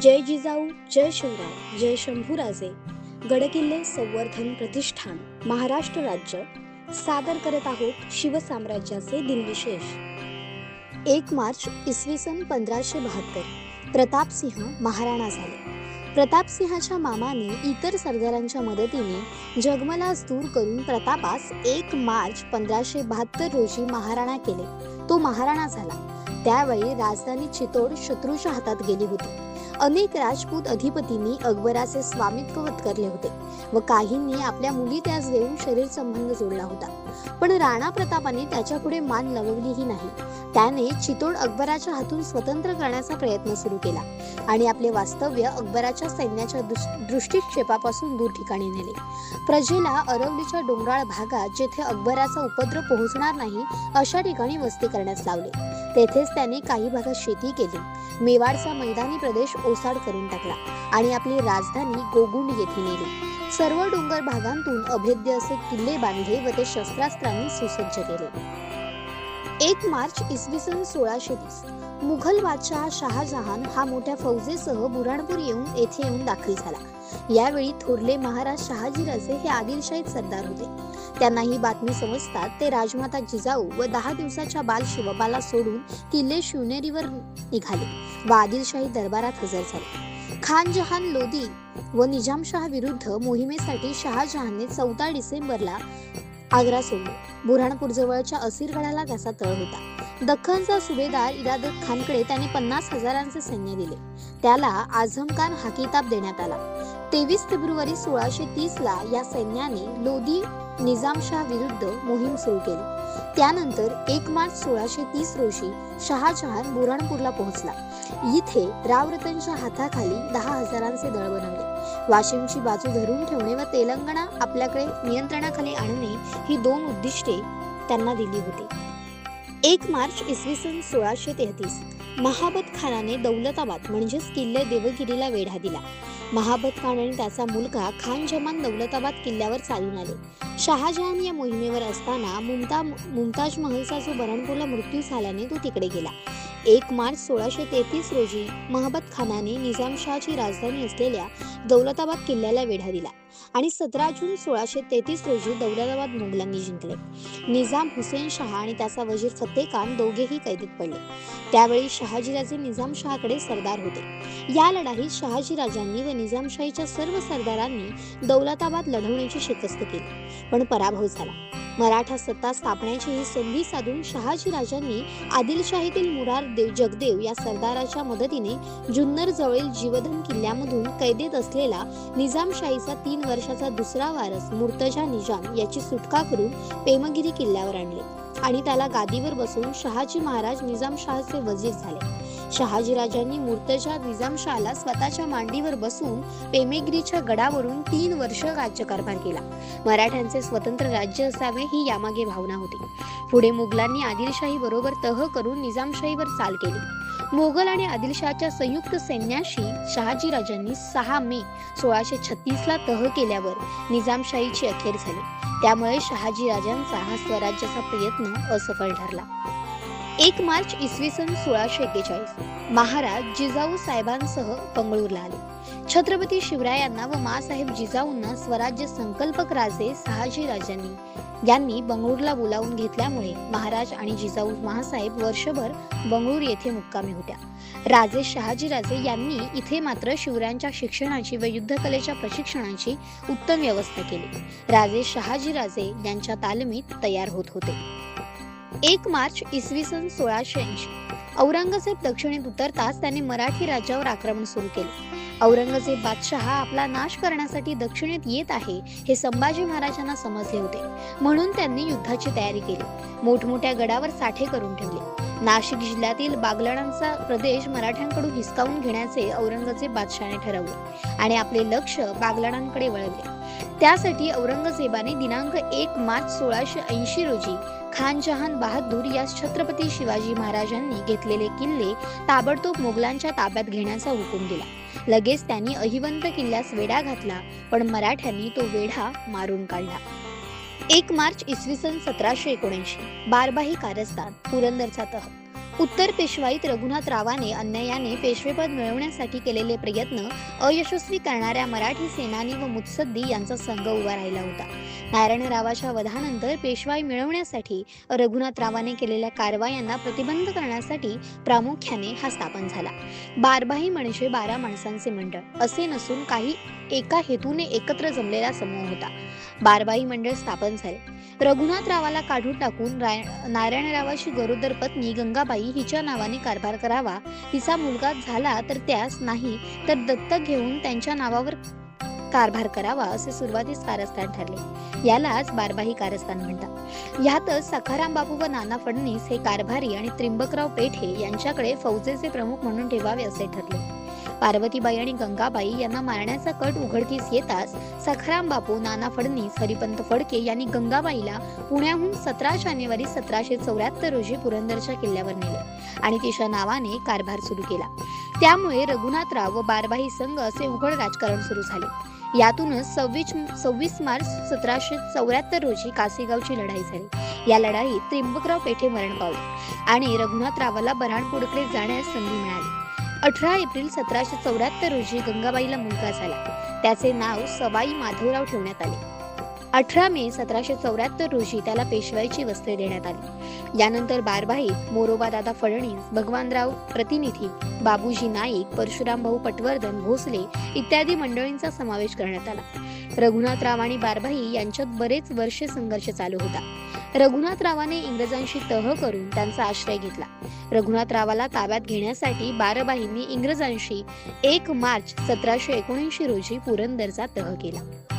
जय जिजाऊ, जय शिवराय, जय शंभूराजे. गडकिल्ले संवर्धन प्रतिष्ठान महाराष्ट्र राज्य सादर करत आहोत शिवसाम्राज्याचे दिनविशेष. 1 मार्च इसवी सन 1572 प्रतापसिंह महाराणा झाले. प्रतापसिंहाच्या मामाने इतर सरदारांच्या मदतीने जगमलास दूर करून प्रतापास 1 मार्च 1572 रोजी महाराणा केले. तो महाराणा झाला. त्यावेळी राजधानी चितोड शत्रूच्या हातात गेली होती. अनेक राजपूत अधिपतींनी अकबराचे स्वामित्व पत्करले होते व काहींनी आपल्या मुली त्यास देऊन शरीर संबंध जोडला होता. पण राणा प्रतापाने त्याच्या पुढे मान लवलीही नाही. त्याने चितोड अकबराच्या हातून स्वतंत्र करण्याचा प्रयत्न सुरू केला आणि आपले वास्तव्य अकबराच्या सैन्याच्या दृष्टिक्षेपापासून दूर ठिकाणी नेले. प्रजेला अरवलीच्या डोंगराळ भागात जेथे अकबराचा उपद्रव पोहोचणार नाही अशा ठिकाणी वस्ती करण्यास लावले. तेथेच त्यांनी काही भागात शेती केली. मेवाडचा मैदानी प्रदेश ओसाड करून टाकला आणि आपली राजधानी गोगुंड येथे नेली. सर्व डोंगर भागांतून अभेद्य असे किल्ले बांधले व ते शस्त्रास्त्रांनी सुसज्ज केले. 1 मार्च इसवी सन 1630 मुघल बादशाह शहाजहान हा मोठ्या फौजेसह बुऱ्हाणपूर येऊन दाखल झाला. यावेळी थोरले महाराज शहाजीराजे हे आदिलशाही सरदार होते. त्यांना ही बातमी समजतात ते राजमाता जिजाऊ व 10 दिवसाच्या बाल शिवबाला सोडून किल्ले शिवनेरीवर निघाले व आदिलशाही दरबारात हजर झाले. खान जहान लोदी व निजामशाह विरुद्ध मोहिमेसाठी शहाजहानने 14 डिसेंबरला आग्रा सोडले. बुऱ्हाणपूर जवळच्या असीरगडाला त्याचा तळ होता. दख्खनचा सुभेदार इरादत खानकडे त्याने 50,000 सैन्य दिले. त्याला आझम खान हा किताब देण्यात आला. 23 फेब्रुवारी 1630 ला या सैन्याने लोदी निजामशाह विरुद्ध मोहीम सुरू केली. त्यानंतर 1 मार्च 1630 रोजी शहाजहान बुऱ्हाणपूरला पोहोचला. इथे रावरतनच्या हाताखाली 10,000 दळ बनवले. वाशिमची बाजू धरून ठेवणे व तेलंगणा आपल्याकडे नियंत्रणाखाली आणणे ही 2 उद्दिष्टे त्यांना दिली होती. 1 मार्च इसवी सन 1633 महाबत खानाने दौलताबाद म्हणजेच किल्ले देवगिरीला वेढा दिला. महाबत खान आणि त्याचा मुलगा खान जमान दौलताबाद किल्ल्यावर चालून आले. शहाजहान या मोहिमेवर असताना मुमताज महलचा जो बुऱ्हाणपूरला मृत्यू झाल्याने तो तिकडे गेला. 1 मार्च 1633 रोजी महाबत खानाने निजामशाहची राजधानी असलेल्या दौलताबाद किल्ल्याला वेढा दिला आणि 17 जून 1633 रोजी दौलताबाद मुघलांनी जिंकले. निजाम हुसेन शाह आणि त्याचा वजीर फतेह खान दोघेही कैदेत पडले. त्यावेळी शहाजीराजे निजामशाहकडे सरदार होते. या लढाईत शहाजीराजांनी व निजामशाहीच्या सर्व सरदारांनी दौलताबाद लढवण्याची शिकस्त केली पण पराभव झाला. मराठा सत्ता स्थापण्याची ही संधी साधून शहाजीराजांनी आदिलशाहीतील मुरार जगदेव या सरदाराच्या मदतीने जुन्नर जवळील जीवधन किल्ल्यामधून कैदेत असलेला निजामशाहीचा 3 वर्षाचा दुसरा वारस मुर्तजा निजाम याची सुटका करून पेमगिरी किल्ल्यावर आणले आणि त्याला गादीवर बसवून शहाजी महाराज निजामशाहचे वजीर झाले. शहाजीराजांनी मुर्तजा निजामशाहला स्वतःच्या मांडीवर बसवून पेमेगिरीच्या गडावरून 3 वर्ष राज्यकारभार केला. मराठ्यांचे स्वतंत्र राज्य असावे ही यामागे भावना होती. पुढे मुघलांनी आदिलशाही बरोबर तह करून निजामशाहीवर चाल केली. मोगल आणि आदिलशाहच्या संयुक्त सैन्याशी शहाजीराजांनी 6 मे 1636 ला तह केल्यावर निजामशाहीची अखेर झाली. त्यामुळे शहाजीराजांचा हा स्वराज्याचा प्रयत्न असफल ठरला. 1 मार्च इसवी सन 1641 महाराज जिजाऊ साहेबांसह बंगळूरला आले. छत्रपती शिवरायांना व माँसाहेब जिजाऊंना स्वराज्य संकल्पक राजे शहाजीराजांनी बंगळूरला बोलावून घेतल्यामुळे महाराज आणि जिजाऊ माँसाहेब वर्षभर बंगळूर येथे मुक्कामी होत्या. राजे शहाजीराजे यांनी इथे मात्र शिवरायांच्या शिक्षणाची व युद्धकलेच्या प्रशिक्षणाची उत्तम व्यवस्था केली. राजे शहाजीराजे यांच्या तालमीत तयार होत होते. 1 मार्च इसवी सन 1680 औरंगजेब दक्षिणेत उतरताच त्याने मराठी राज्यावर आक्रमण सुरू केले. औरंगजेब बादशाह आपला नाश करण्यासाठी दक्षिणेत येत आहे हे संभाजी महाराजांना समजले होते. म्हणून त्यांनी युद्धाची तयारी केली. मोठमोठ्या गडावर साठे करून ठेवले. नाशिक जिल्ह्यातील बागलाणांचा प्रदेश मराठ्यांकडून हिसकावून घेण्याचे औरंगजेब बादशाहाने ठरवले आणि आपले लक्ष बागलाणांकडे वळवले. त्यासाठी औरंगजेबाने दिनांक 1 मार्च 1680 रोजी खान जहान बहादूर या छत्रपती शिवाजी महाराजांनी घेतलेले किल्ले ताबडतोब मोगलांच्या ताब्यात घेण्याचा हुकूम दिला. लगेच त्यांनी अहिवंत किल्ल्यास वेढा घातला पण मराठ्यांनी तो वेढा मारून काढला. 1 मार्च इसवी सन 1779 बारबाही कारस्थान पुरंदरचा तह उत्तर पेशवाईत रघुनाथरावाने अन्यायाने पेशवेपद मिळवण्यासाठी केलेले प्रयत्न अयशस्वी करणाऱ्या मराठी सेनानी व मुत्सद्दी यांचा संघ उभा राहिला होता. नारायणरावाच्या वधानंतर पेशवाई मिळवण्यासाठी रघुनाथरावाने केलेल्या कारवायांना प्रतिबंध करण्यासाठी प्रामुख्याने हा स्थापन झाला. बारभाई म्हणजे 12 माणसांचे मंडळ असे नसून काही एका हेतूने एकत्र जमलेला समूह होता. बारभाई मंडळ स्थापन झाले. रघुनाथरावाला काढून टाकून नारायणरावाची गरोदर पत्नी गंगाबाई हिच्या नावाने कारभार करावा, तिचा मुलगा झाला तर त्यास, नाही तर दत्तक घेऊन त्यांच्या नावावर कारभार करावा असे सुरुवातीस कारस्थान ठरले. यालाच बारभाई कारस्थान म्हणतात. ह्यातच सखाराम बापू व नाना फडणीस हे कारभारी आणि त्रिंबकराव पेठे यांच्याकडे फौजेचे प्रमुख म्हणून ठेवावे असे ठरले. पार्वतीबाई आणि गंगाबाई यांना मारण्याचा कट उघडकीस येताच सखाराम बापू, नाना फडणीस, हरिपंत फडके यांनी गंगाबाईला पुण्याहून 17 जानेवारी 1774 रोजी पुरंदरच्या किल्ल्यावर नेले आणि तिच्या नावाने कारभार सुरू केला. त्यामुळे रघुनाथराव व बारभाई संघ असे उघड राजकारण सुरू झाले. यातूनच 26 मार्च 1774 रोजी कासेगावची लढाई झाली. या लढाईत त्रिंबकराव पेठे मरण पावले आणि रघुनाथरावाला बऱ्हाणपूरकडे जाण्यास संधी मिळाली. 18 एप्रिल 1774 रोजी गंगाबाईला मुलगा झाला. त्याचे नाव सवाई माधवराव ठेवण्यात आले. 18 मे 1774 रोजी त्याला पेशवाईची वस्त्रे देण्यात आली. यानंतर बारभाई, मोरोबादादा फडणीस, भगवानराव प्रतिनिधी, बाबूजी नाईक, परशुरामभाऊ पटवर्धन, भोसले इत्यादी मंडळींचा समावेश करण्यात आला. रघुनाथराव आणि बारभाई यांच्यात बरेच वर्षे संघर्ष चालू होता. रघुनाथरावाने इंग्रजांशी तह करून त्यांचा आश्रय घेतला. रघुनाथरावाला ताब्यात घेण्यासाठी बारभाईंनी इंग्रजांशी 1 मार्च 1779 रोजी पुरंदरचा तह केला.